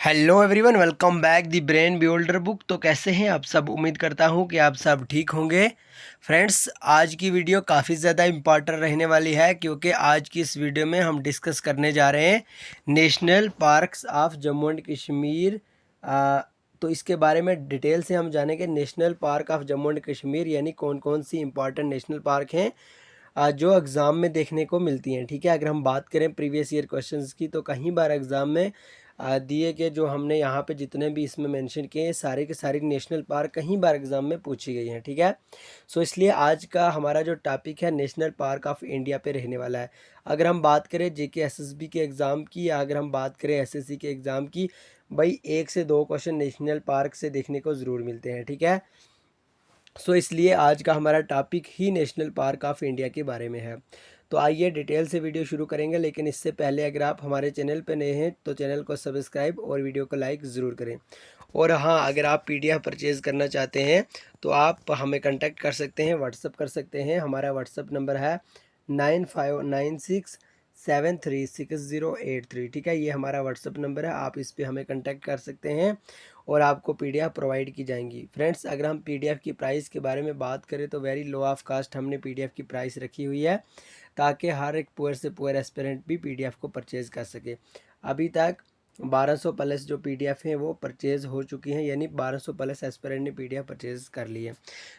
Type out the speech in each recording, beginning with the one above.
Hello everyone, welcome back the brain builder book. तो कैसे हैं आप सब? उम्मीद करता हूं कि आप सब ठीक होंगे। फ्रेंड्स, आज की वीडियो काफ़ी ज़्यादा इम्पॉर्टेंट रहने वाली है क्योंकि आज की इस वीडियो में हम डिस्कस करने जा रहे हैं national parks of Jammu and Kashmir. तो इसके बारे में डिटेल से हम जानेंगे। National park of Jammu and Kashmir यानी कौन कौन सी इंपॉर्टेंट नेशनल पार्क हैं जो एग्ज़ाम में देखने को मिलती हैं। ठीक है, अगर हम बात करें प्रीवियस ईयर क्वेश्चंस की तो कई बार एग्ज़ाम में दिए गए जो हमने यहाँ पे जितने भी इसमें मेंशन किए हैं सारे के सारे नेशनल पार्क कई बार एग्ज़ाम में पूछी गई हैं। ठीक है, सो इसलिए आज का हमारा जो टॉपिक है नेशनल पार्क ऑफ इंडिया पे रहने वाला है। अगर हम बात करें जेके एसएसबी के एग्ज़ाम की या अगर हम बात करें एसएससी के एग्ज़ाम की, भाई 1 से 2 क्वेश्चन नेशनल पार्क से देखने को ज़रूर मिलते हैं। ठीक है, सो इसलिए आज का हमारा topic he national park of India के बारे में है। तो आइए डिटेल से वीडियो शुरू करेंगे, लेकिन इससे पहले अगर आप हमारे चैनल पर नए हैं तो चैनल को सब्सक्राइब और वीडियो को लाइक ज़रूर करें। और हाँ, अगर आप पीडीएफ परचेज़ करना चाहते हैं तो आप हमें कांटेक्ट कर सकते हैं, व्हाट्सअप कर सकते हैं। हमारा व्हाट्सअप नंबर है 9596736083। ठीक है, ये हमारा व्हाट्सअप नंबर है, आप इस पर हमें कांटेक्ट कर सकते हैं और आपको पीडीएफ प्रोवाइड की जाएंगी। फ्रेंड्स, अगर हम पीडीएफ की प्राइस के बारे में बात करें तो वेरी लो ऑफ कास्ट हमने पीडीएफ की प्राइस रखी हुई है ताकि हर एक पुअर से पुअर एस्पिरेंट भी पीडीएफ को परचेज़ कर सके। अभी तक 1200 प्लस जो पीडीएफ हैं वो परचेज़ हो चुकी हैं, यानी 1200 प्लस एस्पिरेंट ने पीडीएफ परचेज़ कर ली है।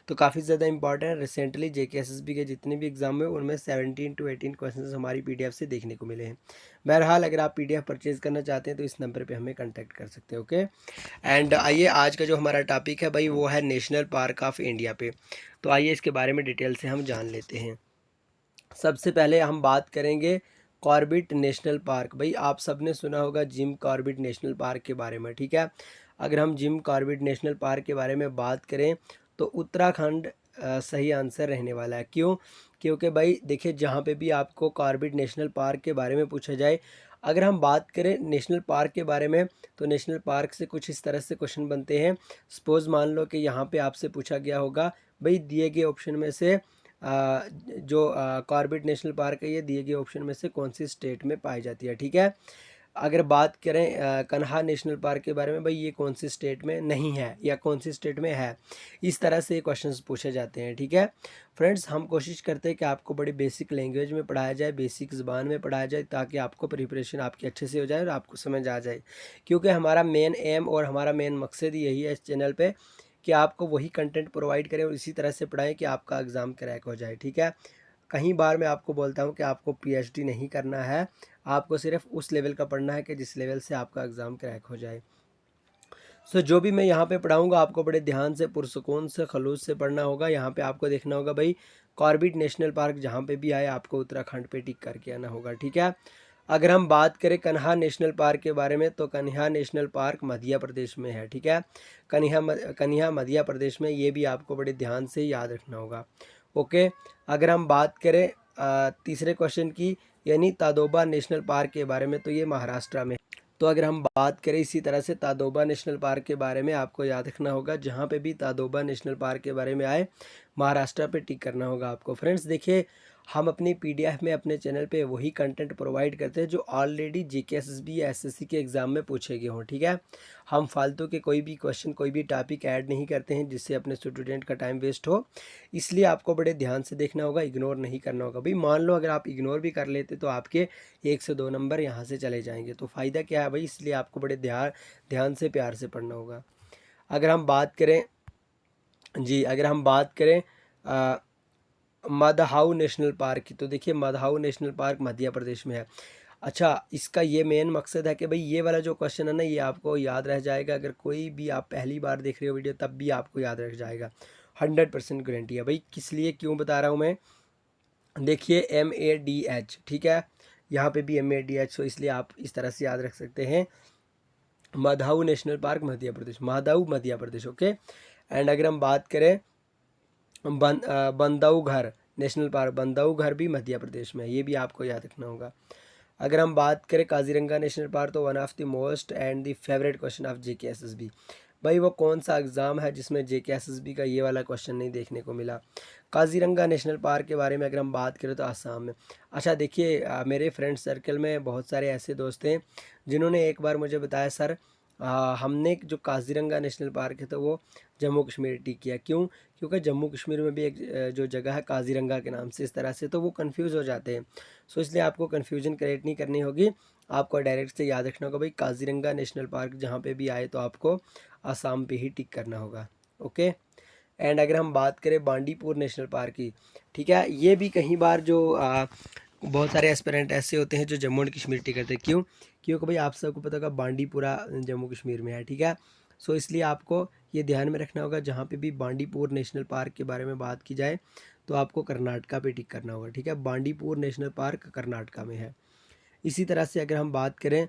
तो काफ़ी ज़्यादा इंपॉर्टेंट है। रिसेंटली जेके एसएसबी के जितने भी एग्जाम हैं उनमें 17 to 18 क्वेश्चन हमारी पीडीएफ से देखने को मिले हैं। बहरहाल, अगर आप पीडीएफ परचेज़ करना चाहते हैं तो इस नंबर पर हमें कॉन्टैक्ट कर सकते हैं। ओके, एंड आइए आज का जो हमारा टॉपिक है भाई वो है नेशनल पार्क ऑफ इंडिया पे। तो आइए इसके बारे में डिटेल से हम जान लेते हैं। सबसे पहले हम बात करेंगे कॉर्बेट नेशनल पार्क। भाई आप सब ने सुना होगा जिम कॉर्बेट नेशनल पार्क के बारे में। ठीक है, अगर हम जिम कॉर्बेट नेशनल पार्क के बारे में बात करें तो उत्तराखंड सही आंसर रहने वाला है। क्यों? क्योंकि भाई देखिए, जहाँ पे भी आपको कॉर्बेट नेशनल पार्क के बारे में पूछा जाए, अगर हम बात करें नेशनल पार्क के बारे में तो नेशनल पार्क से कुछ इस तरह से क्वेश्चन बनते हैं। सपोज़ मान लो कि यहाँ पे आपसे पूछा गया होगा भाई दिए गए ऑप्शन में से जो कॉर्बेट नेशनल पार्क है ये दिए गए ऑप्शन में से कौन सी स्टेट में पाई जाती है। ठीक है, अगर बात करें कन्हा नेशनल पार्क के बारे में, भाई ये कौन सी स्टेट में नहीं है या कौन सी स्टेट में है, इस तरह से क्वेश्चंस पूछे जाते हैं। ठीक है फ्रेंड्स, हम कोशिश करते हैं कि आपको बड़ी बेसिक लैंग्वेज में पढ़ाया जाए, बेसिक ज़बान में पढ़ाया जाए ताकि आपको प्रिपरेशन आपकी अच्छे से हो जाए और आपको समझ आ जाए। क्योंकि हमारा मेन एम और हमारा मेन मकसद यही है इस चैनल पर कि आपको वही कंटेंट प्रोवाइड करें और इसी तरह से पढ़ाएं कि आपका एग्ज़ाम क्रैक हो जाए। ठीक है, कई बार मैं आपको बोलता हूं कि आपको पीएचडी नहीं करना है, आपको सिर्फ उस लेवल का पढ़ना है कि जिस लेवल से आपका एग्ज़ाम क्रैक हो जाए। सो जो भी मैं यहाँ पे पढ़ाऊँगा आपको बड़े ध्यान से पुरसुकून से खलूस से पढ़ना होगा। यहाँ पे आपको देखना होगा भाई कॉर्बेट नेशनल पार्क जहाँ पे भी आए आपको उत्तराखंड पे टिक करके आना होगा। ठीक है, अगर हम बात करें कन्हा नेशनल पार्क के बारे में तो कन्हा नेशनल पार्क मध्य प्रदेश में है। ठीक है, कन्हा मध्य प्रदेश में, ये भी आपको बड़े ध्यान से याद रखना होगा। ओके, अगर हम बात करें तीसरे क्वेश्चन की यानी तादोबा नेशनल पार्क के बारे में तो ये महाराष्ट्र में। तो अगर हम बात करें इसी तरह से तादोबा नेशनल पार्क के बारे में आपको याद रखना होगा, जहाँ पे भी तादोबा नेशनल पार्क के बारे में आए महाराष्ट्र पे टिक करना होगा आपको। फ्रेंड्स देखिए, हम अपनी पीडीएफ में अपने चैनल पे वही कंटेंट प्रोवाइड करते हैं जो ऑलरेडी जीके एसएसबी या एसएससी के एग्ज़ाम में पूछे गए हों। ठीक है, हम फालतू के कोई भी क्वेश्चन कोई भी टॉपिक ऐड नहीं करते हैं जिससे अपने स्टूडेंट का टाइम वेस्ट हो। इसलिए आपको बड़े ध्यान से देखना होगा, इग्नोर नहीं करना होगा। भाई मान लो अगर आप इग्नोर भी कर लेते तो आपके 1 से 2 नंबर यहाँ से चले जाएंगे, तो फ़ायदा क्या है भाई, इसलिए आपको बड़े ध्यान से प्यार से पढ़ना होगा। अगर हम बात करें अगर हम बात करें मदहाऊ नेशनल पार्क की, तो देखिए मदहाऊ नेशनल पार्क मध्य प्रदेश में है। अच्छा, इसका ये मेन मकसद है कि भाई ये वाला जो क्वेश्चन है ना ये आपको याद रह जाएगा। अगर कोई भी आप पहली बार देख रहे हो वीडियो तब भी आपको याद रह जाएगा, 100% गारंटी है। भाई किस लिए क्यों बता रहा हूँ मैं, देखिए MADH। ठीक है, यहाँ पे भी MADH, तो इसलिए आप इस तरह से याद रख सकते हैं Madhav national park Madhya Pradesh, Madhav Madhya Pradesh. Okay, and अगर हम बात करें बंदौघर नेशनल पार्क, बंदौघर भी मध्य प्रदेश में है, ये भी आपको याद रखना होगा। अगर हम बात करें काजीरंगा नेशनल पार्क तो one of the most and the favourite question of JK SSB. भाई वो कौन सा एग्ज़ाम है जिसमें जेके एसएसबी का ये वाला क्वेश्चन नहीं देखने को मिला। काजीरंगा नेशनल पार्क के बारे में अगर हम बात करें तो आसाम में। अच्छा देखिए, मेरे फ्रेंड सर्कल में बहुत सारे ऐसे दोस्त हैं जिन्होंने एक बार मुझे बताया सर हमने जो काज़ीरंगा नेशनल पार्क है तो वो जम्मू कश्मीर टिक किया। क्यों? क्योंकि जम्मू कश्मीर में भी एक जो जगह है काज़ीरंगा के नाम से, इस तरह से तो वो कन्फ्यूज़ हो जाते हैं। सो इसलिए आपको कन्फ्यूजन क्रिएट नहीं करनी होगी, आपको डायरेक्ट से याद रखना होगा भाई काज़ीरंगा नेशनल पार्क जहाँ पे भी आए तो आपको आसाम पे ही टिक करना होगा। ओके। एंड अगर हम बात करें बांडीपुर नेशनल पार्क की, ठीक है, ये भी कई बार जो बहुत सारे एस्पिरेंट ऐसे होते हैं जो जम्मू एंड कश्मीर टिक करते हैं। क्यों? क्योंकि भाई आप सबको पता होगा बांडीपुरा जम्मू कश्मीर में है, ठीक है। सो इसलिए आपको ये ध्यान में रखना होगा जहाँ पे भी बांडीपुर नेशनल पार्क के बारे में बात की जाए तो आपको कर्नाटका पे टिक करना होगा, ठीक है। बांडीपुर नेशनल पार्क कर्नाटका में है। इसी तरह से अगर हम बात करें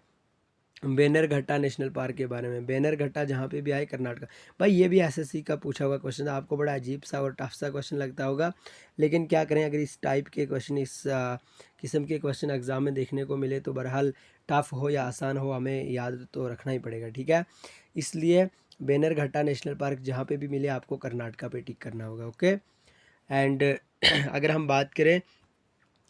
बेनरघट्टा नेशनल पार्क के बारे में, बेनरघट्टा जहाँ पे भी आए कर्नाटका। भाई ये भी एसएससी का पूछा हुआ क्वेश्चन है, आपको बड़ा अजीब सा और टफ सा क्वेश्चन लगता होगा, लेकिन क्या करें, अगर इस टाइप के क्वेश्चन, इस किस्म के क्वेश्चन एग्जाम में देखने को मिले तो बहरहाल टफ हो या आसान हो हमें याद तो रखना ही पड़ेगा, ठीक है। इसलिए बेनरघट्टा नेशनल पार्क जहाँ पे भी मिले आपको कर्नाटका पे टिक करना होगा। ओके। एंड अगर हम बात करें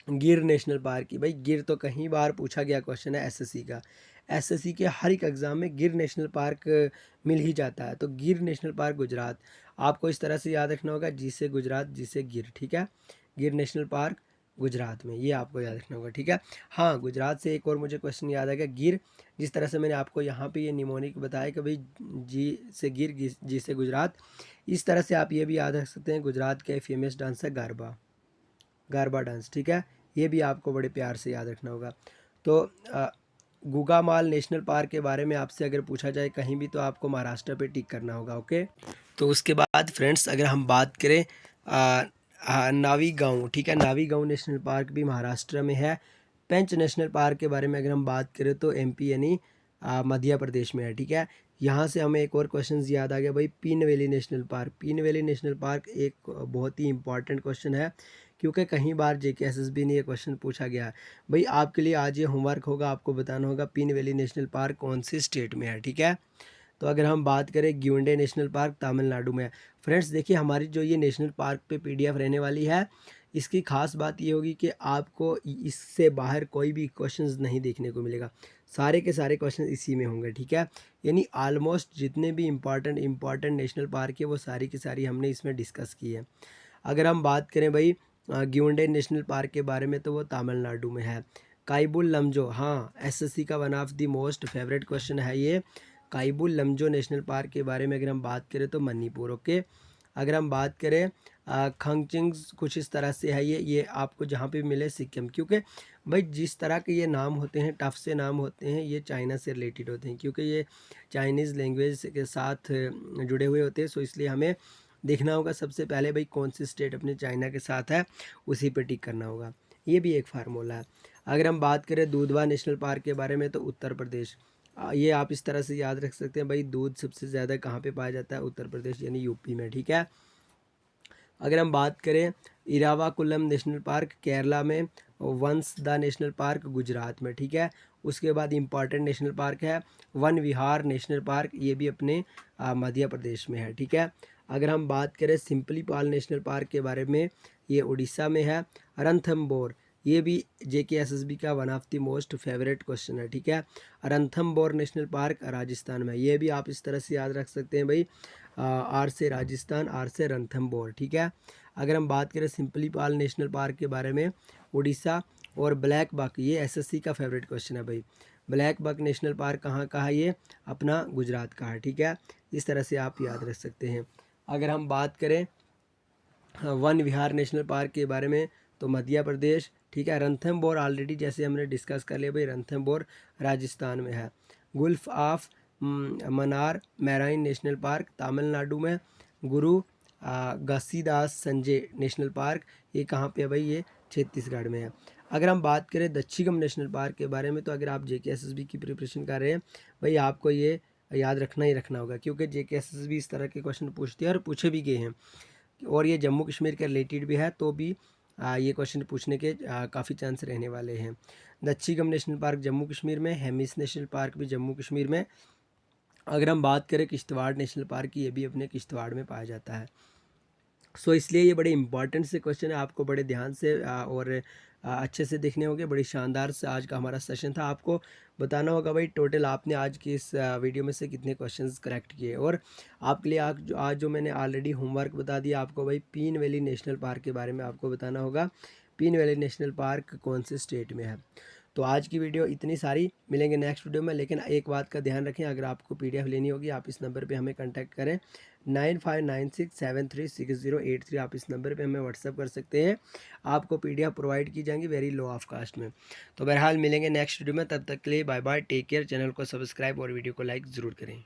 गिर नेशनल पार्क की, भाई गिर तो कई बार पूछा गया क्वेश्चन है एसएससी का। एसएससी के हर एक एग्ज़ाम में गिर नेशनल पार्क मिल ही जाता है। तो गिर नेशनल पार्क गुजरात, आपको इस तरह से याद रखना होगा, जी से गुजरात, जी से गिर, ठीक है। गिर नेशनल पार्क गुजरात में, ये आपको याद रखना होगा, ठीक है। हाँ, गुजरात से एक और मुझे क्वेश्चन याद आ गया, गिर, जिस तरह से मैंने आपको यहाँ पे ये निमोनिक बताया कि भाई जी से गिर, जी से गुजरात, इस तरह से आप ये भी याद रख सकते हैं, गुजरात का फेमस डांस है गारबा, गारबा डांस, ठीक है। ये भी आपको बड़े प्यार से याद रखना होगा। तो गुगामाल नेशनल पार्क के बारे में आपसे अगर पूछा जाए कहीं भी तो आपको महाराष्ट्र पे टिक करना होगा। ओके। तो उसके बाद फ्रेंड्स अगर हम बात करें नावी गांव, ठीक है, नावी गांव नेशनल पार्क भी महाराष्ट्र में है। पेंच नेशनल पार्क के बारे में अगर हम बात करें तो एमपी यानी मध्य प्रदेश में है, ठीक है। यहाँ से हमें एक और क्वेश्चन याद आ गया भाई, पीन वैली नेशनल पार्क। पीन वैली नेशनल पार्क एक बहुत ही इंपॉर्टेंट क्वेश्चन है, क्योंकि कई बार जेकेएसएसबी ने ये क्वेश्चन पूछा गया है। भाई आपके लिए आज ये होमवर्क होगा, आपको बताना होगा पीन वैली नेशनल पार्क कौन से स्टेट में है, ठीक है। तो अगर हम बात करें ग्यूंडे नेशनल पार्क तमिलनाडु में है। फ्रेंड्स देखिए, हमारी जो ये नेशनल पार्क पे पीडीएफ रहने वाली है, इसकी खास बात ये होगी कि आपको इससे बाहर कोई भी क्वेश्चंस नहीं देखने को मिलेगा, सारे के सारे क्वेश्चन इसी में होंगे, ठीक है। यानी ऑलमोस्ट जितने भी इंपॉर्टेंट नेशनल पार्क है वो सारी की सारी हमने इसमें डिस्कस की है। अगर हम बात करें भाई ग्यूंडे नेशनल पार्क के बारे में तो वो तमिलनाडु में है। काइबुल लमजो, हाँ एसएससी का one of the most favourite question है ये। काइबुल लमजो नेशनल पार्क के बारे में अगर हम बात करें तो मणिपुर। ओके। अगर हम बात करें खंगचिंग्स, कुछ इस तरह से है ये आपको जहाँ पे मिले सिक्किम, क्योंकि भाई जिस तरह के ये नाम होते हैं, टफ से नाम होते हैं, ये चाइना से रिलेटेड होते हैं, क्योंकि ये चाइनीज़ लैंग्वेज के साथ जुड़े हुए होते हैं। सो इसलिए हमें देखना होगा सबसे पहले भाई कौन सी स्टेट अपने चाइना के साथ है, उसी पे टिक करना होगा। ये भी एक फार्मूला है। अगर हम बात करें दूधवा नेशनल पार्क के बारे में तो उत्तर प्रदेश, ये आप इस तरह से याद रख सकते हैं भाई, दूध सबसे ज़्यादा कहाँ पे पाया जाता है, उत्तर प्रदेश यानी यूपी में, ठीक है। अगर हम बात करें इरावाकुलम नेशनल पार्क केरला में, वंसदा नेशनल पार्क गुजरात में, ठीक है। उसके बाद इम्पॉर्टेंट नेशनल पार्क है वन विहार नेशनल पार्क, ये भी अपने मध्य प्रदेश में है, ठीक है। अगर हम बात करें सिंपली पाल नेशनल पार्क के बारे में, ये उड़ीसा में है। रणथम्बोर, ये भी जेकेएसएसबी का one of the most favourite question है, ठीक है। रणथम्बोर नेशनल पार्क राजस्थान में, ये भी आप इस तरह से याद रख सकते हैं भाई, आर से राजस्थान, आर से रणथम्बोर, ठीक है। अगर हम बात करें सिंपली पाल नेशनल पार्क के बारे में, उड़ीसा। और ब्लैक बक, ये एसएससी का फेवरेट क्वेश्चन है भाई, ब्लैक बक नेशनल पार्क कहाँ का है, ये अपना गुजरात का है, ठीक है। इस तरह से आप याद रख सकते हैं। अगर हम बात करें वन विहार नेशनल पार्क के बारे में तो मध्य प्रदेश, ठीक है। रणथम्बोर ऑलरेडी जैसे हमने डिस्कस कर लिया भाई, रणथम्बोर राजस्थान में है। Gulf of Mannar marine national park Tamil Nadu में। गुरु घसीदास संजय नेशनल पार्क, ये कहाँ पे है भाई, ये छत्तीसगढ़ में है। अगर हम बात करें दच्छीगम नेशनल पार्क के बारे में तो अगर आप जेकेएसएसबी की प्रिपरेशन कर रहे हैं भाई, आपको ये याद रखना ही रखना होगा, क्योंकि जेकेएसएसबी इस तरह के क्वेश्चन पूछती है और पूछे भी गए हैं, और ये जम्मू कश्मीर के रिलेटेड भी है, तो भी ये क्वेश्चन पूछने के काफ़ी चांस रहने वाले हैं। दच्छीगम नेशनल पार्क जम्मू कश्मीर में, हेमिस नेशनल पार्क भी जम्मू कश्मीर में। अगर हम बात करें किश्तवाड़ नेशनल पार्क की, ये भी अपने किश्तवाड़ में पाया जाता है। सो इसलिए ये बड़े इंपॉर्टेंट से क्वेश्चन है, आपको बड़े ध्यान से और अच्छे से देखने होंगे। बड़ी शानदार से आज का हमारा सेशन था। आपको बताना होगा भाई टोटल आपने आज की इस वीडियो में से कितने क्वेश्चंस करेक्ट किए। और आपके लिए आज जो मैंने ऑलरेडी होमवर्क बता दिया आपको भाई, पीन वैली नेशनल पार्क के बारे में आपको बताना होगा। पीन वैली नेशनल पार्क कौन से स्टेट में है। तो आज की वीडियो इतनी सारी, मिलेंगे नेक्स्ट वीडियो में। लेकिन एक बात का ध्यान रखें, अगर आपको PDF लेनी होगी आप इस नंबर पे हमें कांटेक्ट करें, 9596736083। आप इस नंबर पे हमें व्हाट्सअप कर सकते हैं, आपको PDF प्रोवाइड की जाएंगी वेरी लो ऑफ कास्ट में। तो बहरहाल मिलेंगे नेक्स्ट वीडियो में, तब तक के लिए bye bye, take care. Channel को सब्सक्राइब और वीडियो को लाइक ज़रूर करें।